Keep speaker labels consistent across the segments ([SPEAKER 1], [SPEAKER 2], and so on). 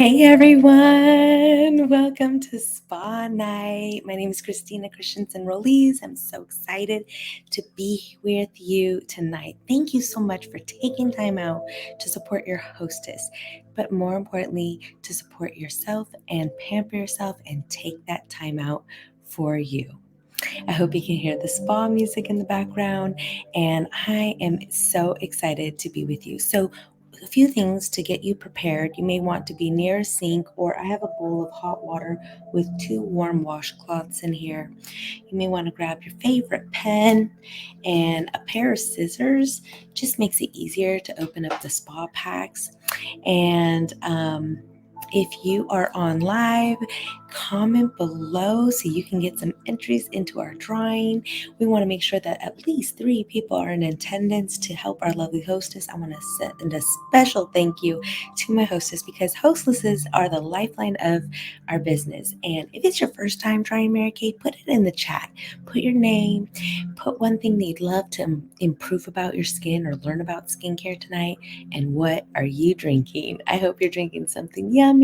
[SPEAKER 1] Hey everyone, welcome to Spa Night. My name is Christina Christensen Rolise. I'm so excited to be with you tonight. Thank you so much for taking time out to support your hostess, but more importantly, to support yourself and pamper yourself and take that time out for you. I hope you can hear the spa music in the background, and I am so excited to be with you. So, a few things to get you prepared. You may want to be near a sink, or I have a bowl of hot water with two warm washcloths in here. You may want to grab your favorite pen and a pair of scissors. Just makes it easier to open up the spa packs. And if you are on live, comment below so you can get some entries into our drawing. We want to make sure that at least 3 people are in attendance to help our lovely hostess. I want to send a special thank you to my hostess because hostesses are the lifeline of our business. And if it's your first time trying Mary Kay, put it in the chat. Put your name, put one thing that you'd love to improve about your skin or learn about skincare tonight, and what are you drinking? I hope you're drinking something yummy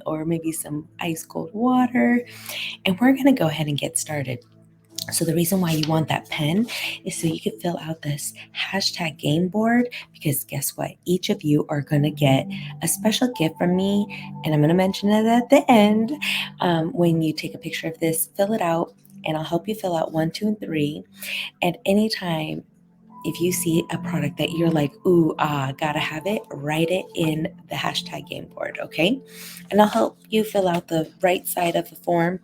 [SPEAKER 1] or maybe some ice cold water. And we're going to go ahead and get started. So the reason why you want that pen is so you can fill out this hashtag game board, because guess what? Each of you are going to get a special gift from me, and I'm going to mention it at the end. When you take a picture of this, fill it out, and I'll help you fill out 1, 2, and 3. At any time, if you see a product that you're like, ooh, gotta have it, write it in the hashtag game board, okay? And I'll help you fill out the right side of the form.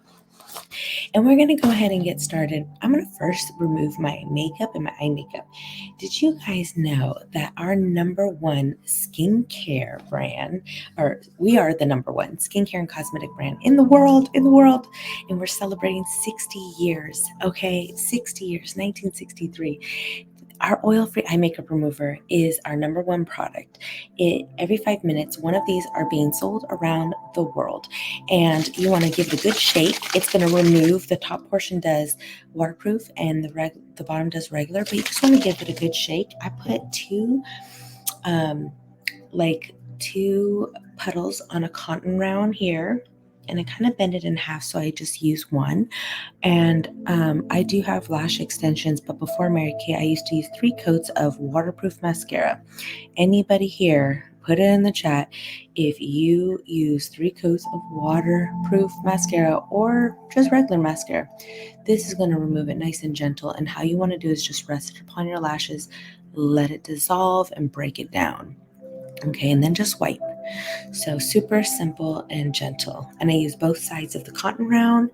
[SPEAKER 1] And we're gonna go ahead and get started. I'm gonna first remove my makeup and my eye makeup. Did you guys know that our number one skincare brand, or we are the number one skincare and cosmetic brand in the world, and we're celebrating 60 years, okay? 60 years, 1963. Our oil-free eye makeup remover is our number one product. Every 5 minutes, one of these are being sold around the world. And you want to give it a good shake. It's going to remove, the top portion does waterproof and the bottom does regular, but you just want to give it a good shake. I put two puddles on a cotton round here, and I kind of bend it in half, so I just use one. And I do have lash extensions, but before Mary Kay, I used to use 3 coats of waterproof mascara. Anybody here, put it in the chat if you use 3 coats of waterproof mascara or just regular mascara. This is going to remove it nice and gentle, and how you want to do is just rest it upon your lashes, let it dissolve, and break it down. Okay, and then just wipe. So super simple and gentle. And I use both sides of the cotton round.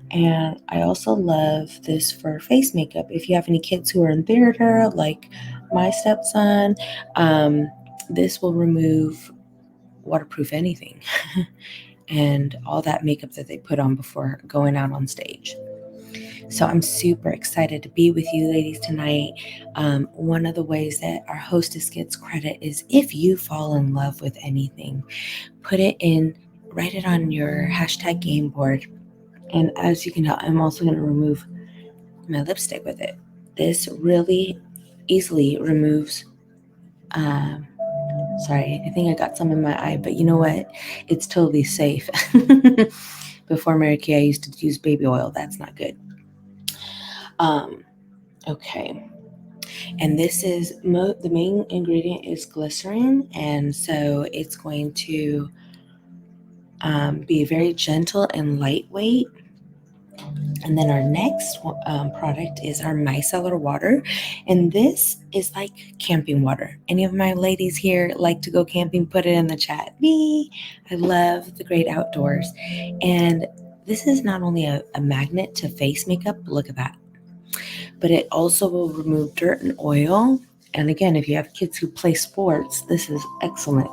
[SPEAKER 1] And I also love this for face makeup. If you have any kids who are in theater, like my stepson, this will remove waterproof anything and all that makeup that they put on before going out on stage. So I'm super excited to be with you ladies tonight. One of the ways that our hostess gets credit is if you fall in love with anything, put it in, write it on your hashtag game board. And as you can tell, I'm also going to remove my lipstick with it. This really easily removes, sorry, I think I got some in my eye, but you know what? It's totally safe. Before Mary Kay, I used to use baby oil. That's not good. Okay. And this is, the main ingredient is glycerin. And so it's going to be very gentle and lightweight. And then our next product is our micellar water. And this is like camping water. Any of my ladies here like to go camping? Put it in the chat. Me, I love the great outdoors. And this is not only a magnet to face makeup, look at that, but it also will remove dirt and oil. And again, if you have kids who play sports, this is excellent.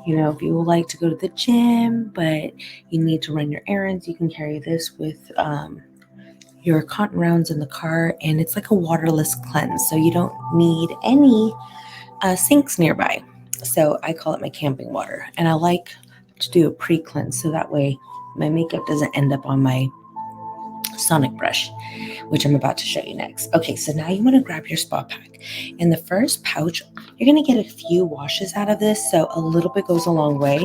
[SPEAKER 1] You know, if you would like to go to the gym, but you need to run your errands, you can carry this with your cotton rounds in the car, and it's like a waterless cleanse, so you don't need any sinks nearby. So I call it my camping water, and I like to do a pre-cleanse so that way my makeup doesn't end up on my sonic brush, which I'm about to show you next. Okay, so now you want to grab your spa pack. In the first pouch, You're going to get a few washes out of this, so a little bit goes a long way.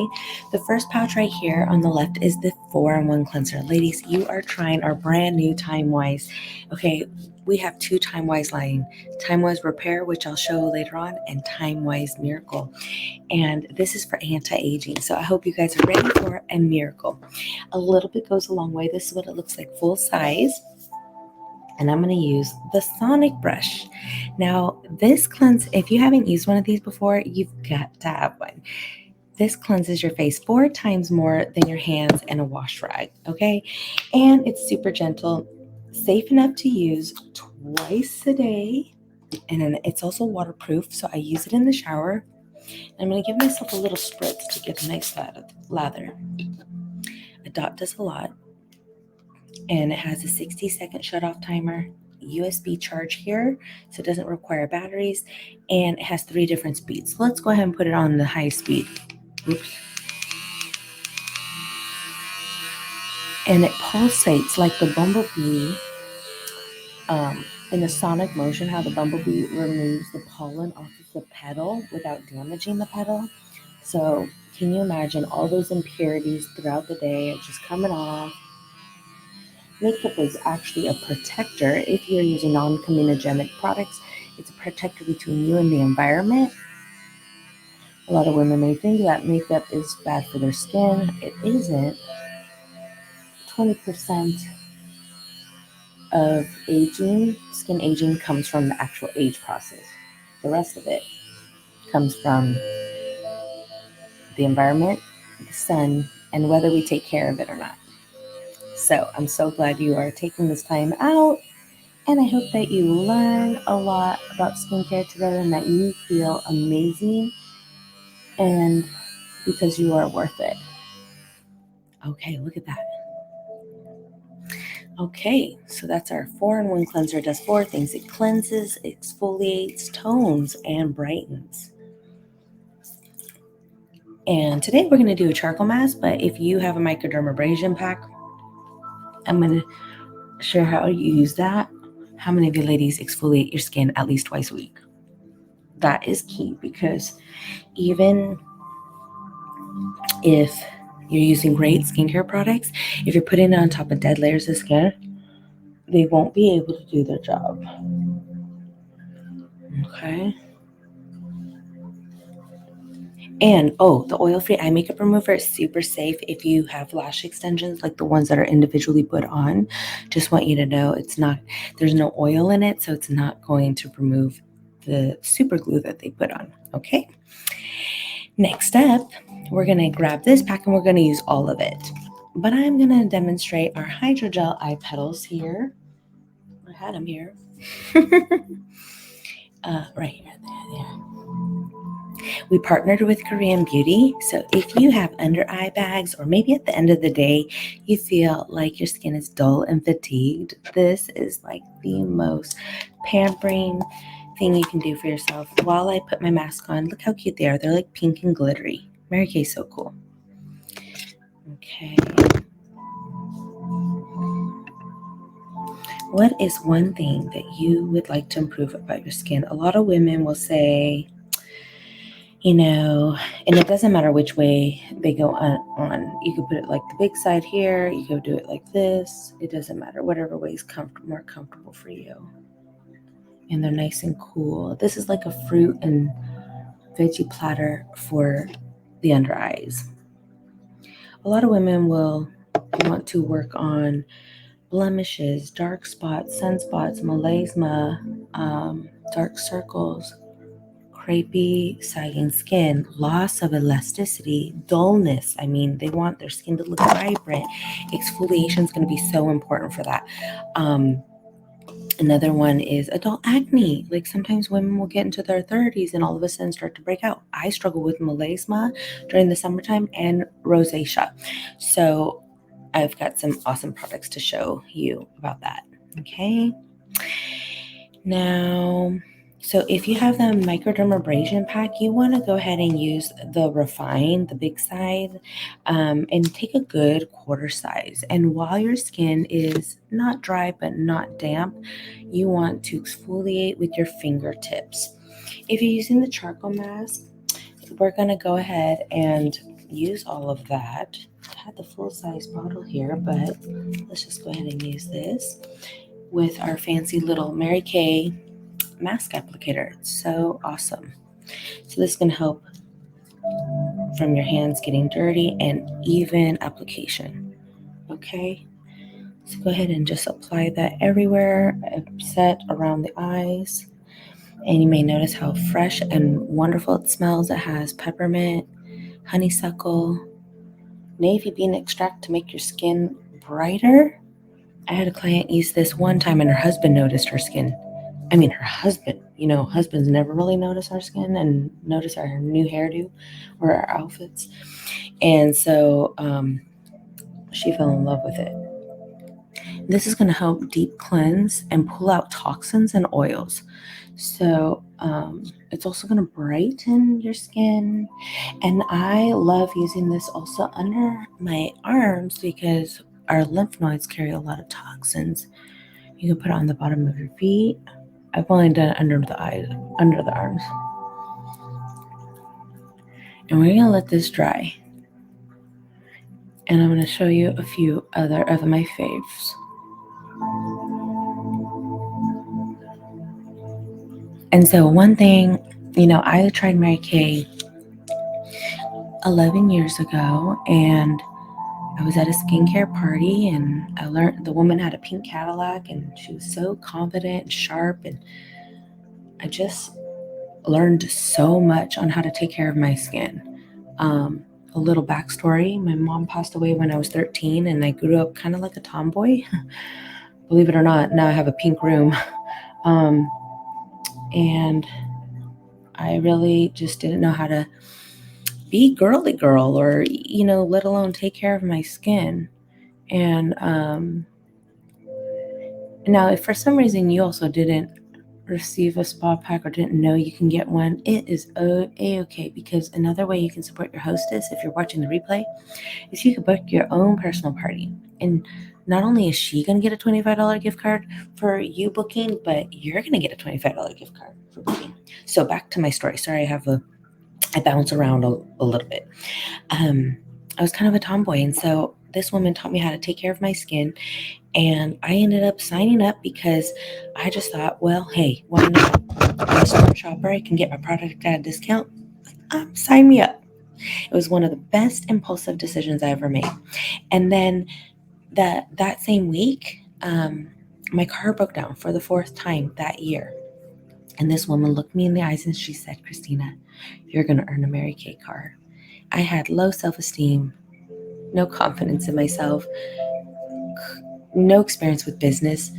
[SPEAKER 1] The first pouch right here on the left is the 4-in-1 cleanser. Ladies, you are trying our brand new Time Wise. Okay, we have 2 Time Wise line. Time Wise Repair, which I'll show later on, and Time Wise Miracle. And this is for anti-aging. So I hope you guys are ready for a miracle. A little bit goes a long way. This is what it looks like full size. And I'm going to use the Sonic brush. Now, this cleanse, if you haven't used one of these before, you've got to have one. This cleanses your face 4 times more than your hands and a wash rag, okay? And it's super gentle, safe enough to use twice a day. And then it's also waterproof, so I use it in the shower. I'm going to give myself a little spritz to get a nice lather. A dot does a lot. And it has a 60-second shut-off timer, USB charge here, so it doesn't require batteries, and it has 3 different speeds. So let's go ahead and put it on the high speed. Oops. And it pulsates like the bumblebee in a sonic motion, how the bumblebee removes the pollen off of the petal without damaging the petal. So can you imagine all those impurities throughout the day are just coming off? Makeup is actually a protector. If you're using non-comedogenic products, it's a protector between you and the environment. A lot of women may think that makeup is bad for their skin. It isn't. 20% of skin aging comes from the actual age process. The rest of it comes from the environment, the sun, and whether we take care of it or not. So I'm so glad you are taking this time out, and I hope that you learn a lot about skincare together and that you feel amazing, and because you are worth it. Okay, look at that. Okay, so that's our 4-in-1 cleanser. It does 4 things. It cleanses, exfoliates, tones, and brightens. And today we're going to do a charcoal mask, but if you have a microdermabrasion pack, I'm going to share how you use that. How many of you ladies exfoliate your skin at least twice a week? That is key, because even if you're using great skincare products, if you're putting it on top of dead layers of skin, they won't be able to do their job. Okay. And the oil-free eye makeup remover is super safe if you have lash extensions like the ones that are individually put on. Just want you to know there's no oil in it, so it's not going to remove the super glue that they put on. Okay. Next up, we're going to grab this pack and we're going to use all of it. But I'm going to demonstrate our hydrogel eye petals here. I had them here. Right here. There. We partnered with Korean Beauty. So if you have under eye bags, or maybe at the end of the day, you feel like your skin is dull and fatigued, this is like the most pampering thing you can do for yourself. While I put my mask on, look how cute they are. They're like pink and glittery. Mary Kay's so cool. Okay. What is one thing that you would like to improve about your skin? A lot of women will say, and it doesn't matter which way they go on. You could put it like the big side here. You could do it like this. It doesn't matter. Whatever way is more comfortable for you. And they're nice and cool. This is like a fruit and veggie platter for the under eyes. A lot of women will want to work on blemishes, dark spots, sunspots, melasma, dark circles, crepey, sagging skin, loss of elasticity, dullness. I mean, they want their skin to look vibrant. Exfoliation is going to be so important for that. Another one is adult acne. Like sometimes women will get into their 30s and all of a sudden start to break out. I struggle with melasma during the summertime and rosacea. So I've got some awesome products to show you about that. Okay. Now, so if you have the microdermabrasion pack, you want to go ahead and use the Refine, the big size, and take a good quarter size. And while your skin is not dry but not damp, you want to exfoliate with your fingertips. If you're using the charcoal mask, we're going to go ahead and use all of that. I had the full-size bottle here, but let's just go ahead and use this with our fancy little Mary Kay mask applicator. It's so awesome. So this can help from your hands getting dirty and even application. Okay, so go ahead and just apply that everywhere, except around the eyes. And you may notice how fresh and wonderful it smells. It has peppermint, honeysuckle, navy bean extract to make your skin brighter. I had a client use this one time and her husband noticed her skin. I mean, her husband, husbands never really notice our skin and notice our new hairdo or our outfits. And so she fell in love with it. This is going to help deep cleanse and pull out toxins and oils. So it's also going to brighten your skin. And I love using this also under my arms because our lymph nodes carry a lot of toxins. You can put it on the bottom of your feet. I've only done it under the eyes, under the arms. And we're going to let this dry. And I'm going to show you a few other of my faves. And so one thing, I tried Mary Kay 11 years ago, and I was at a skincare party, and I learned the woman had a pink Cadillac, and she was so confident and sharp, and I just learned so much on how to take care of my skin. A little backstory, my mom passed away when I was 13, and I grew up kind of like a tomboy. Believe it or not, now I have a pink room. And I really just didn't know how to be girly girl or, let alone take care of my skin. And now if for some reason you also didn't receive a spa pack or didn't know you can get one, it is a-okay, because another way you can support your hostess if you're watching the replay is you can book your own personal party. And not only is she going to get a $25 gift card for you booking, but you're going to get a $25 gift card for booking. So back to my story. Sorry, I bounce around a little bit. I was kind of a tomboy, and so this woman taught me how to take care of my skin, and I ended up signing up because I just thought, well, hey, why not? I'm a smart shopper. I can get my product at a discount. Sign me up. It was one of the best impulsive decisions I ever made. And then that same week, my car broke down for the 4th time that year. And this woman looked me in the eyes and she said, Christina, you're going to earn a Mary Kay card. I had low self-esteem, no confidence in myself, no experience with business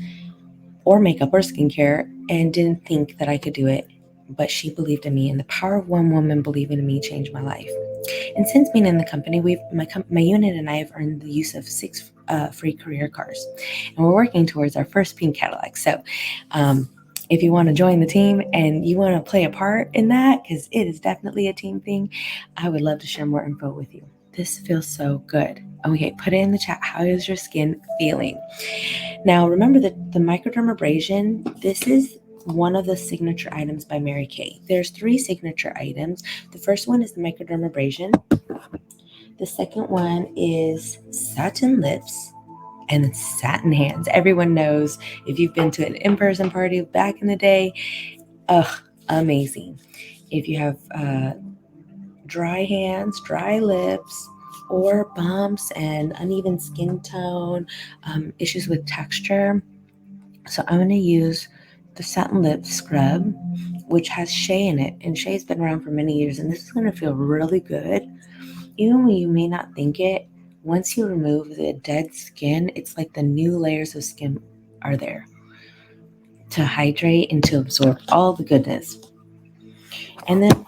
[SPEAKER 1] or makeup or skincare, and didn't think that I could do it. But she believed in me, and the power of one woman believing in me changed my life. And since being in the company, my unit and I have earned the use of 6 free career cars, and we're working towards our first pink Cadillac. So if you want to join the team and you want to play a part in that, because it is definitely a team thing, I would love to share more info with you. This feels so good. Okay, put it in the chat. How is your skin feeling? Now, remember that the microdermabrasion, this is one of the signature items by Mary Kay. There's 3 signature items. The first one is the microdermabrasion. The second one is satin lips and satin hands. Everyone knows if you've been to an in-person party back in the day, amazing. If you have dry hands, dry lips, or bumps and uneven skin tone, issues with texture. So I'm going to use the Satin Lip Scrub, which has shea in it. And shea's been around for many years. And this is going to feel really good. Even when you may not think it, once you remove the dead skin, it's like the new layers of skin are there to hydrate and to absorb all the goodness. And then,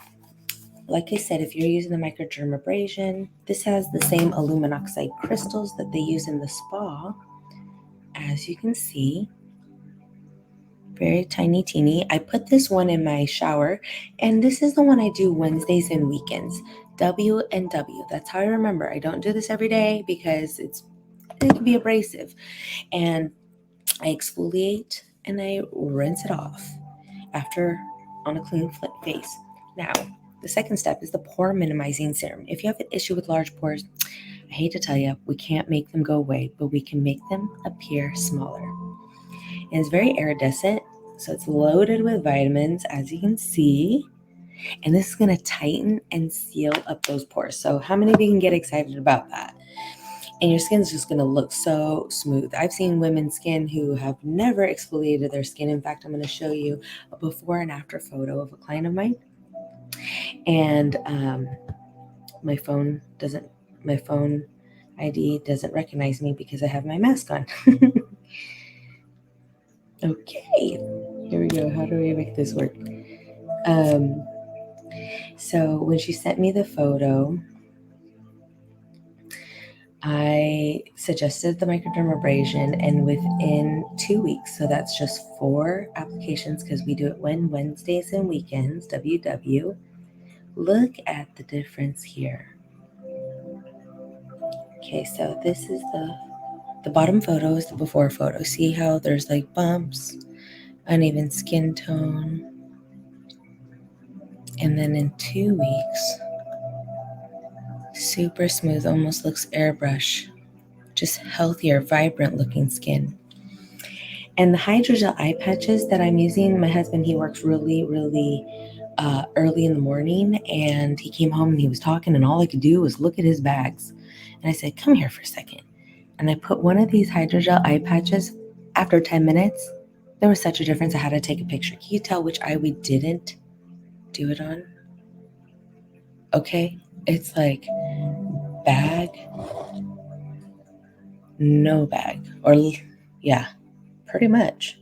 [SPEAKER 1] like I said, if you're using the microdermabrasion, this has the same aluminum oxide crystals that they use in the spa. As you can see, very tiny, teeny. I put this one in my shower, and this is the one I do Wednesdays and weekends. W and W. That's how I remember. I don't do this every day because it can be abrasive. And I exfoliate and I rinse it off after on a clean face. Now, the second step is the pore minimizing serum. If you have an issue with large pores, I hate to tell you, we can't make them go away, but we can make them appear smaller. And it's very iridescent, so it's loaded with vitamins, as you can see. And this is going to tighten and seal up those pores. So how many of you can get excited about that? And your skin's just going to look so smooth. I've seen women's skin who have never exfoliated their skin. In fact, I'm going to show you a before and after photo of a client of mine. And my phone ID doesn't recognize me because I have my mask on. Okay, here we go. How do we make this work? So when she sent me the photo, I suggested the microdermabrasion, and within 2 weeks, so that's just 4 applications because we do it Wednesdays and weekends, WW. Look at the difference here. Okay, so this is the bottom photo is the before photo. See how there's like bumps, uneven skin tone. And then in 2 weeks, super smooth, almost looks airbrush. Just healthier, vibrant looking skin. And the hydrogel eye patches that I'm using, my husband, he works really early in the morning, and he came home and he was talking, and all I could do was look at his bags. And I said, come here for a second. And I put one of these hydrogel eye patches. After 10 minutes, there was such a difference. I had to take a picture. Can you tell which eye we didn't do it on? Okay, it's like bag, no bag, or yeah, pretty much.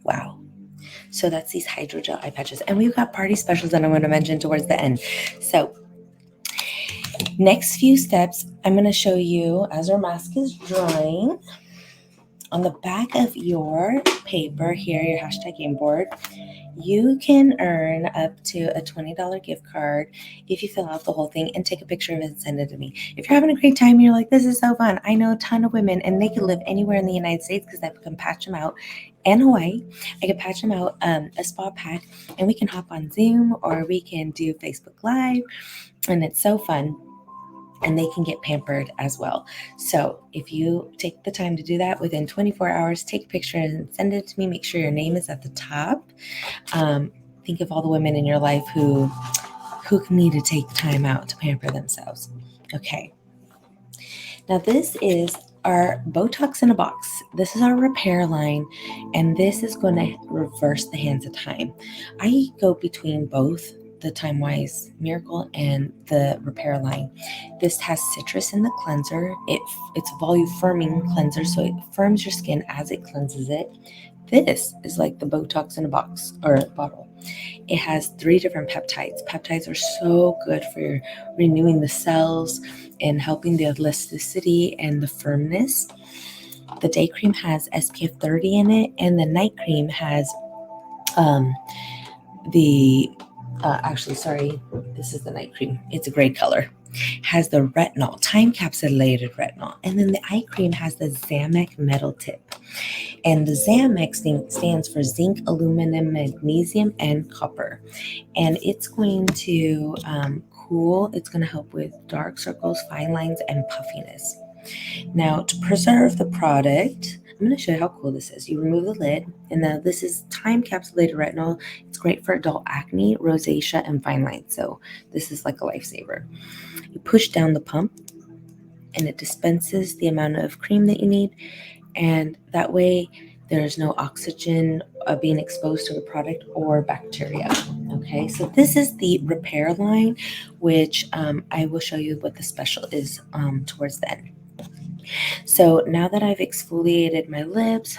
[SPEAKER 1] Wow. So that's these hydrogel eye patches. And we've got party specials that I'm going to mention towards the end. So next few steps, I'm going to show you as our mask is drying. On the back of your paper here, your hashtag game board, you can earn up to a $20 gift card if you fill out the whole thing and take a picture of it and send it to me. If you're having a great time and you're like, this is so fun, I know a ton of women and they can live anywhere in the United States because I can patch them out, and Hawaii. I can patch them out a spa pack, and we can hop on Zoom or we can do Facebook Live, and it's so fun. And they can get pampered as well. So if you take the time to do that within 24 hours, take a picture and send it to me. Make sure your name is at the top. Think of all the women in your life who need to take time out to pamper themselves. Okay. Now this is our Botox in a box. This is our repair line, and this is going to reverse the hands of time. I go between both the Time Wise Miracle and the repair line. This has citrus in the cleanser. It's a volume firming cleanser, so it firms your skin as it cleanses it. This is like the Botox in a box or a bottle. It has 3 different peptides. Peptides are so good for renewing the cells and helping the elasticity and the firmness. The day cream has SPF 30 in it, and the night cream has this is the night cream. It's a gray color. Has the retinol, time capsulated retinol. And then the eye cream has the Zamek metal tip. And the Zamek stands for zinc, aluminum, magnesium, and copper. And it's going to cool. It's going to help with dark circles, fine lines, and puffiness. Now, to preserve the product, I'm going to show you how cool this is. You remove the lid, and now this is time-capsulated retinol. It's great for adult acne, rosacea, and fine lines. So this is like a lifesaver. You push down the pump, and it dispenses the amount of cream that you need, and that way there's no oxygen being exposed to the product or bacteria. Okay, so this is the repair line, which I will show you what the special is towards the end. So now that I've exfoliated my lips,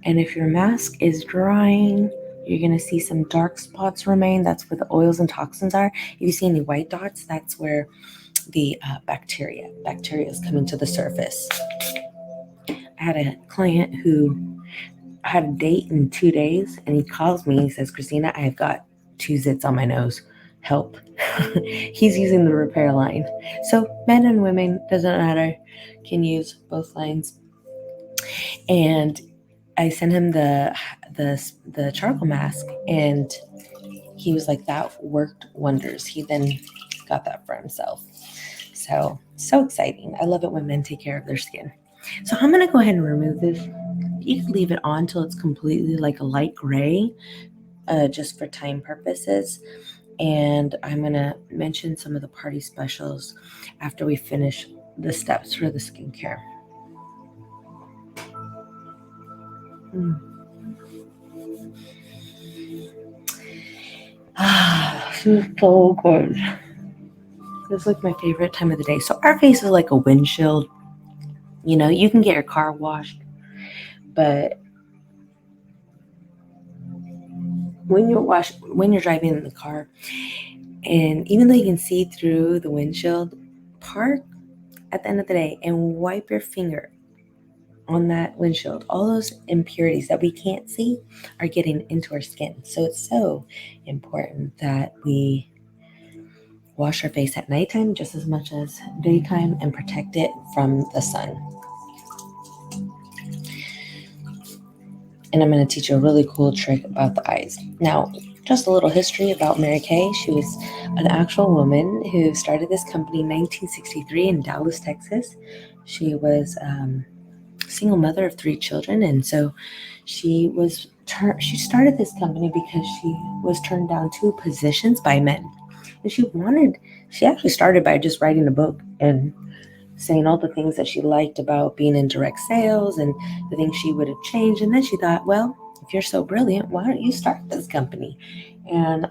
[SPEAKER 1] and if your mask is drying, you're going to see some dark spots remain. That's where the oils and toxins are. If you see any white dots, that's where the bacteria is coming to the surface. I had a client who had a date in 2 days, and he calls me. He says, Christina, I've got 2 zits on my nose. Help. He's using the repair line. So men and women, doesn't matter, can use both lines. And I sent him the charcoal mask, and he was like, that worked wonders. He then got that for himself. So exciting. I love it when men take care of their skin. So I'm going to go ahead and remove this. You can leave it on till it's completely like a light gray, just for time purposes. And I'm going to mention some of the party specials after we finish the steps for the skincare. This is so good. This is like my favorite time of the day. So our face is like a windshield. You know, you can get your car washed, but when you're driving in the car, and even though you can see through the windshield, park at the end of the day and wipe your finger on that windshield. All those impurities that we can't see are getting into our skin. So it's so important that we wash our face at nighttime just as much as daytime and protect it from the sun. And I'm going to teach you a really cool trick about the eyes. Now, just a little history about Mary Kay. She was an actual woman who started this company in 1963 in Dallas, Texas. She was a single mother of 3 children, and so she started this company because she was turned down 2 positions by men. And she actually started by just writing a book and saying all the things that she liked about being in direct sales and the things she would have changed. And then she thought, well, if you're so brilliant, why don't you start this company? And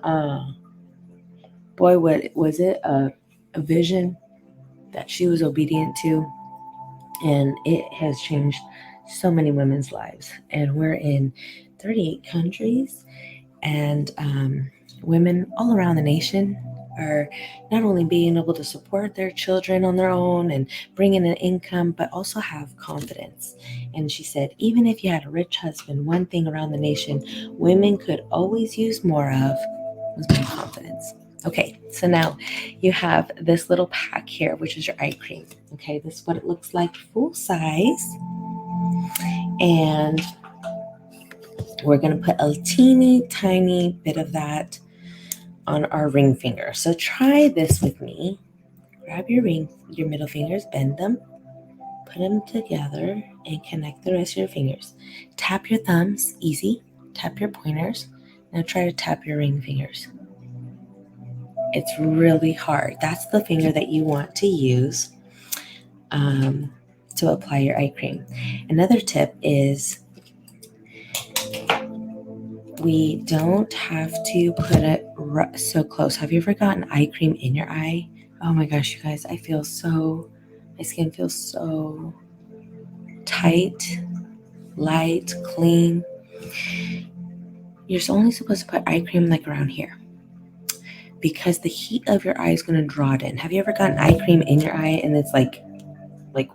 [SPEAKER 1] boy, what was it, a vision that she was obedient to. And it has changed so many women's lives. And we're in 38 countries, and women all around the nation are not only being able to support their children on their own and bring in an income, but also have confidence. And she said, even if you had a rich husband, one thing around the nation women could always use more of was more confidence. Okay, so now you have this little pack here, which is your eye cream. Okay, this is what it looks like full size. And we're going to put a teeny tiny bit of that on our ring finger. So try this with me. Grab your middle fingers, bend them, put them together, and connect the rest of your fingers. Tap your thumbs, easy. Tap your pointers. Now try to tap your ring fingers. It's really hard. That's the finger that you want to use to apply your eye cream. Another tip is we don't have to put it so close. Have you ever gotten eye cream in your eye? Oh my gosh, you guys, my skin feels so tight, light, clean. You're only supposed to put eye cream like around here because the heat of your eye is going to draw it in. Have you ever gotten eye cream in your eye and it's like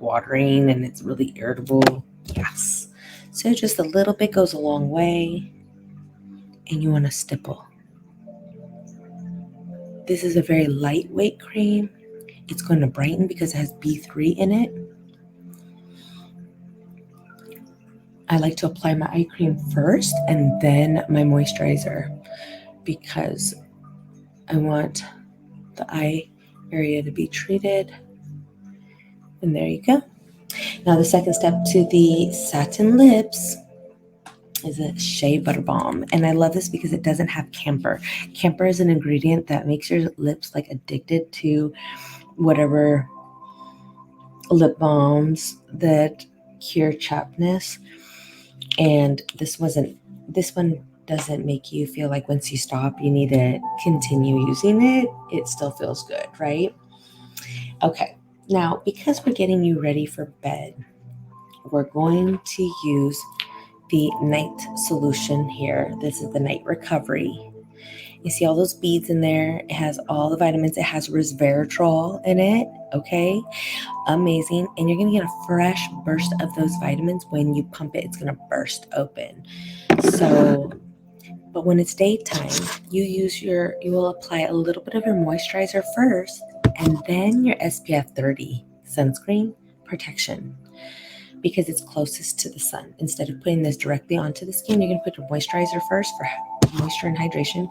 [SPEAKER 1] watering and it's really irritable? Yes. So just a little bit goes a long way. And you want to stipple. This is a very lightweight cream. It's going to brighten because it has B3 in it. I like to apply my eye cream first and then my moisturizer because I want the eye area to be treated. And there you go. Now the second step to the satin lips is a shea butter balm. And I love this because it doesn't have camphor. Camphor is an ingredient that makes your lips like addicted to whatever lip balms that cure chappedness. And this one doesn't make you feel like once you stop, you need to continue using it. It still feels good, right? Okay. Now, because we're getting you ready for bed, we're going to use the night solution here. This is the night recovery. You see all those beads in there. It has all the vitamins. It has resveratrol in it. Okay, amazing. And you're going to get a fresh burst of those vitamins when you pump it. It's going to burst open. So, but when it's daytime, you will apply a little bit of your moisturizer first and then your SPF 30 sunscreen protection. because it's closest to the sun. Instead of putting this directly onto the skin, you're going to put your moisturizer first for moisture and hydration,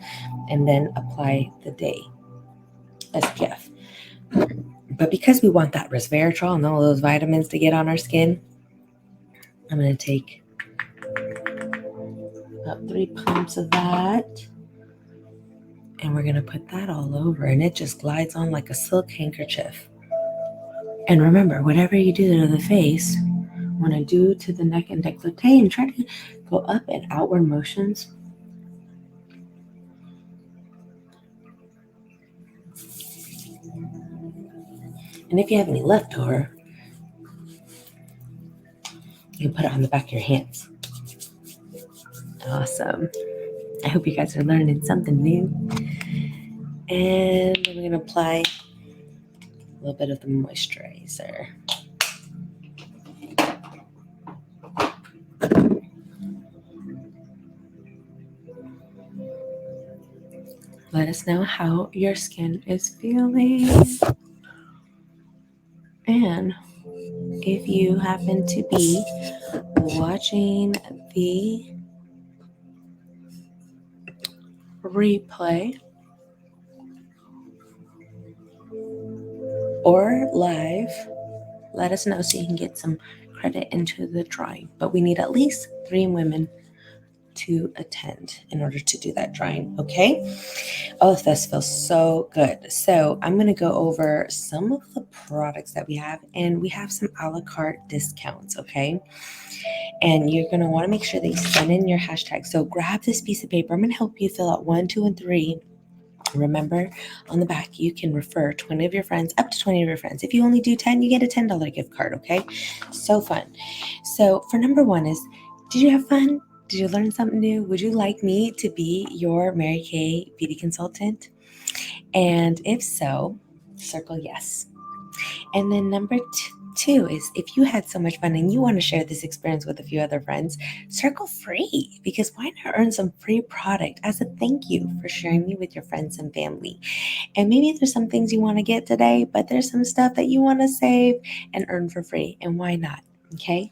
[SPEAKER 1] and then apply the day SPF. But because we want that resveratrol and all those vitamins to get on our skin, I'm going to take about 3 pumps of that, and we're going to put that all over, and it just glides on like a silk handkerchief. And remember, whatever you do to the face, want to do to the neck and décolleté, and try to go up in outward motions. And if you have any leftover, you can put it on the back of your hands. Awesome. I hope you guys are learning something new. And then we're going to apply a little bit of the moisturizer. Let us know how your skin is feeling. And if you happen to be watching the replay or live, let us know so you can get some credit into the drawing. But we need at least 3 women to attend in order to do that drawing, okay? Oh, this feels so good. So I'm going to go over some of the products that we have, and we have some a la carte discounts, okay? And you're going to want to make sure that you send in your hashtag. So grab this piece of paper. I'm going to help you fill out 1, 2, and 3. Remember, on the back, you can refer 20 of your friends, up to 20 of your friends. If you only do 10, you get a $10 gift card, okay? So fun. So for number 1 is, did you have fun? Did you learn something new? Would you like me to be your Mary Kay beauty consultant? And if so, circle yes. And then number 2 is, if you had so much fun and you want to share this experience with a few other friends, circle free, because why not earn some free product as a thank you for sharing me with your friends and family? And maybe there's some things you want to get today, but there's some stuff that you want to save and earn for free. And why not? Okay.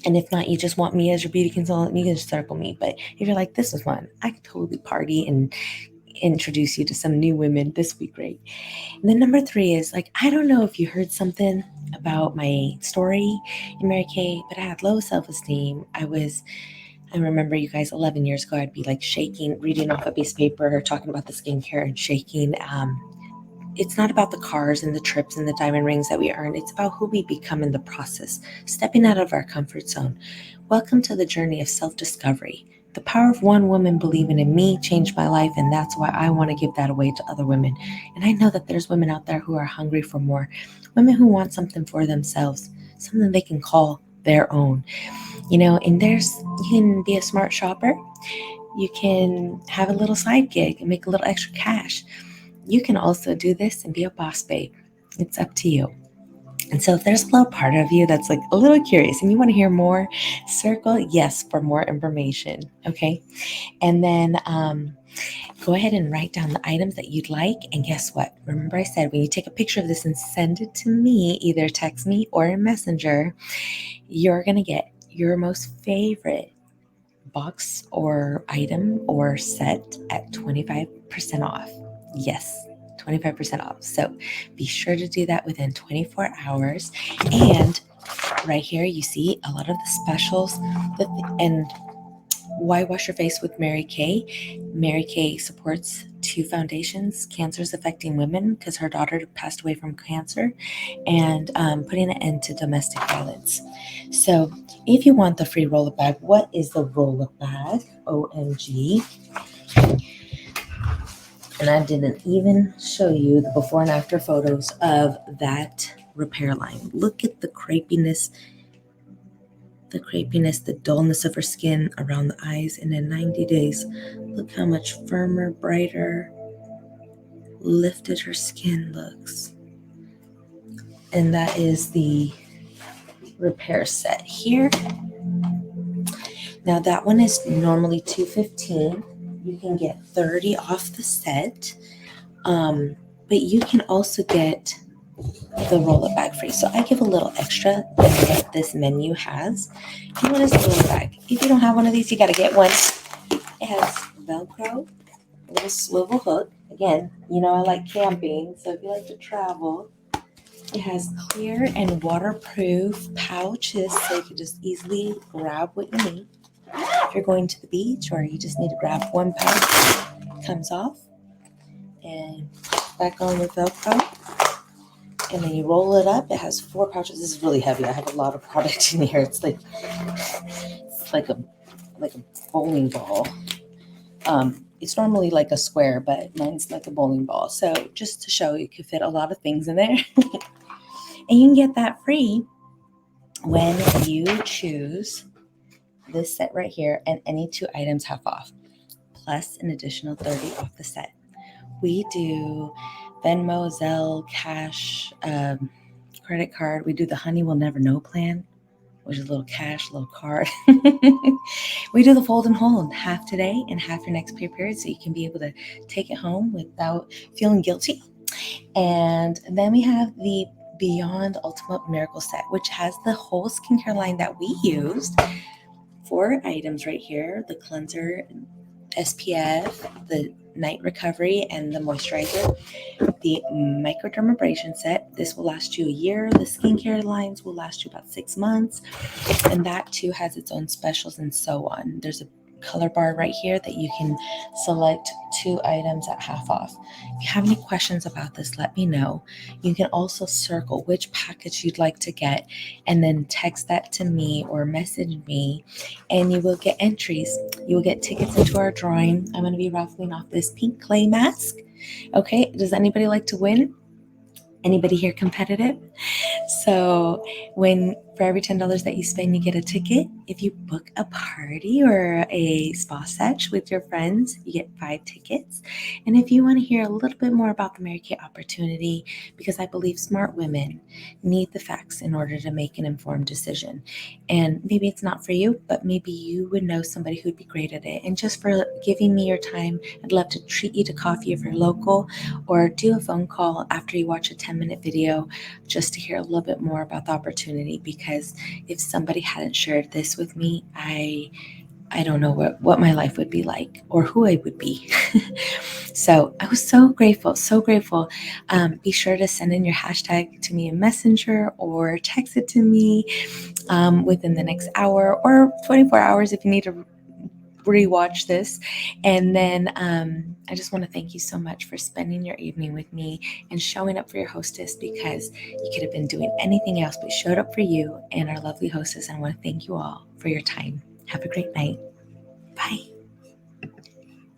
[SPEAKER 1] And if not, you just want me as your beauty consultant, you can just circle me. But if you're like, this was fun, I could totally party and introduce you to some new women, this would be great. And then number 3 is, like, I don't know if you heard something about my story in Mary Kay, but I had low self-esteem. I remember, you guys, 11 years ago, I'd be like shaking, reading off a piece of paper, talking about the skincare and shaking. It's not about the cars and the trips and the diamond rings that we earn. It's about who we become in the process, stepping out of our comfort zone. Welcome to the journey of self-discovery. The power of one woman believing in me changed my life, and that's why I want to give that away to other women. And I know that there's women out there who are hungry for more, women who want something for themselves, something they can call their own. And you can be a smart shopper. You can have a little side gig and make a little extra cash. You can also do this and be a boss babe. It's up to you. And so if there's a little part of you that's like a little curious and you want to hear more, circle yes for more information, okay? And then go ahead and write down the items that you'd like. And guess what? Remember I said, when you take a picture of this and send it to me, either text me or in Messenger, you're going to get your most favorite box or item or set at 25% off. Yes, 25% off. So be sure to do that within 24 hours. And right here, you see a lot of the specials. And why wash your face with Mary Kay? Mary Kay supports 2 foundations, Cancers Affecting Women, because her daughter passed away from cancer, and putting an end to domestic violence. So if you want the free roll-up bag, what is the roll-up bag? OMG. And I didn't even show you the before and after photos of that repair line. Look at the crepiness, the dullness of her skin around the eyes. And in 90 days, look how much firmer, brighter, lifted her skin looks. And that is the repair set here. Now that one is normally $215. You can get 30 off the set. But you can also get they'll roll it back free. So I give a little extra than what this menu has. If you want to roll it back, if you don't have one of these, you got to get one. It has Velcro, a little swivel hook. Again, you know I like camping, so if you like to travel, it has clear and waterproof pouches so you can just easily grab what you need. If you're going to the beach or you just need to grab one pouch, it comes off and back on with Velcro. And then you roll it up. It has 4 pouches. This is really heavy. I have a lot of product in here. It's like a bowling ball. It's normally like a square, but mine's like a bowling ball. So just to show you can fit a lot of things in there. And you can get that free when you choose this set right here and any 2 items half off, plus an additional 30 off the set. We do Venmo, Zelle, cash, credit card. We do the Honey Will Never Know plan, which is a little cash, a little card. We do the fold and hold, half today and half your next pay period, so you can be able to take it home without feeling guilty. And then we have the Beyond Ultimate Miracle set, which has the whole skincare line that we used. 4 items right here: the cleanser, SPF, the night recovery, and the moisturizer. The microdermabrasion set, this will last you a year. The skincare lines will last you about 6 months, and that too has its own specials and so on. There's a color bar right here that you can select 2 items at half off. If you have any questions about this, let me know. You can also circle which package you'd like to get and then text that to me or message me, and you will get entries. You will get tickets into our drawing. I'm going to be raffling off this pink clay mask. Okay, does anybody like to win? Anybody here competitive? So for every $10 that you spend, you get a ticket. If you book a party or a spa sesh with your friends, you get 5 tickets. And if you want to hear a little bit more about the Mary Kay opportunity, because I believe smart women need the facts in order to make an informed decision. And maybe it's not for you, but maybe you would know somebody who'd be great at it. And just for giving me your time, I'd love to treat you to coffee if you're local, or do a phone call after you watch a 10-minute video just to hear a little bit more about the opportunity, because if somebody hadn't shared this with me, I don't know what my life would be like or who I would be. So I was so grateful, so grateful. Be sure to send in your hashtag to me in Messenger or text it to me within the next hour or 24 hours if you need to rewatch this. And then I just want to thank you so much for spending your evening with me and showing up for your hostess, because you could have been doing anything else but showed up for you and our lovely hostess. And I want to thank you all for your time. Have a great night. Bye.